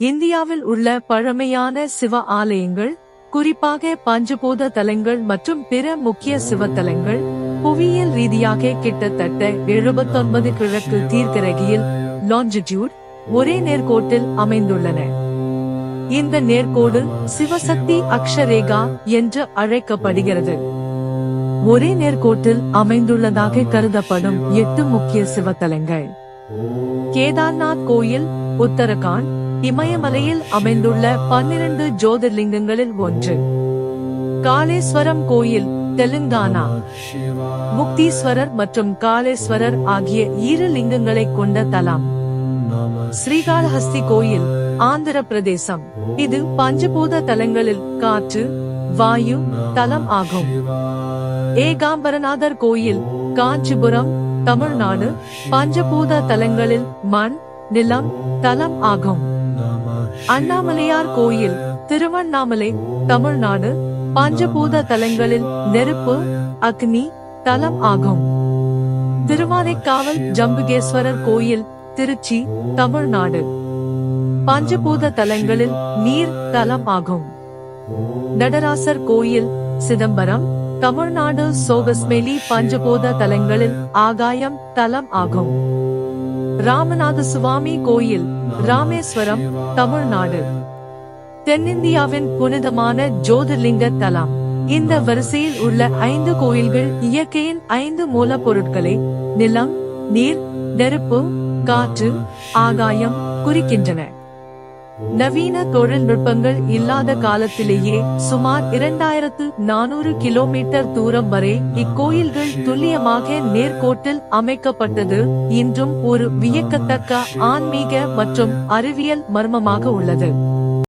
இந்தியாவில் உள்ள பழமையான சிவ ஆலயங்கள், குறிப்பாக பஞ்சபூத தலங்கள் மற்றும் பிற முக்கிய சிவத்தலங்கள், புவியியல் ரீதியாக கிட்டத்தட்ட 79 கிழக்கு தீர்க்கரேகையில் லாஞ்சிடியூட் ஒரே நேர்கோட்டில் அமைந்துள்ளன. இந்த நேர்கோடு சிவசக்தி அக்ஷரேகா என்று அழைக்கப்படுகிறது. ஒரே நேர்கோட்டில் அமைந்துள்ளதாக கருதப்படும் 8 முக்கிய சிவத்தலங்கள். கேதார்நாத் கோயில் உத்தரகாண்ட் இமயமலையில் அமைந்துள்ள 12 ஜோதிர்லிங்கங்களில் ஒன்று. காளேஸ்வரம் கோயில் தெலுங்கானா. முக்தீஸ்வரர் மற்றும் காளேஸ்வரர் ஆகிய 2 லிங்கங்களை கொண்ட தலம். ஸ்ரீகாளஹஸ்தி கோயில் ஆந்திர பிரதேசம். இது பஞ்சபூத தலங்களில் காற்று, வாயு தலம் ஆகும். ஏகாம்பரநாதர் கோயில் காஞ்சிபுரம் தமிழ்நாடு. பஞ்சபூத தலங்களில் மண், நிலம் தலம் ஆகும். அண்ணாமலையார் கோயில் திருவண்ணாமலை தமிழ்நாடு. பஞ்சபூத தலங்களில் நெருப்பு, அக்னி தலம் ஆகும். திருவானைக்காவல் ஜம்புகேஸ்வரர் கோயில் திருச்சி தமிழ்நாடு. பஞ்சபூத தலங்களில் நீர் தலம் ஆகும். நடராசர் கோயில் சிதம்பரம் தமிழ்நாடு. சோகஸ்மேலி பஞ்சபூத தலங்களில் ஆகாயம் தலம் ஆகும். ராமநாத சுவாமி கோயில் ராமேஸ்வரம் தமிழ்நாடு. தென்னிந்தியாவின் புனிதமான ஜோதிர்லிங்க தலம். இந்த வரிசையில் உள்ள 5 கோயில்கள் இயற்கையின் 5 மூலப்பொருட்களை நிலம், நீர், நெருப்பு, காற்று, ஆகாயம் குறிக்கின்றன. நவீன தொழில்நுட்பங்கள் இல்லாத காலத்திலேயே சுமார் 2400 கிலோமீட்டர் தூரம் வரை இக்கோயில்கள் துல்லியமாக நேர்கோட்டில் அமைக்கப்பட்டது இன்றும் ஒரு வியக்கத்தக்க ஆன்மீக மற்றும் அறிவியல் மர்மமாக உள்ளது.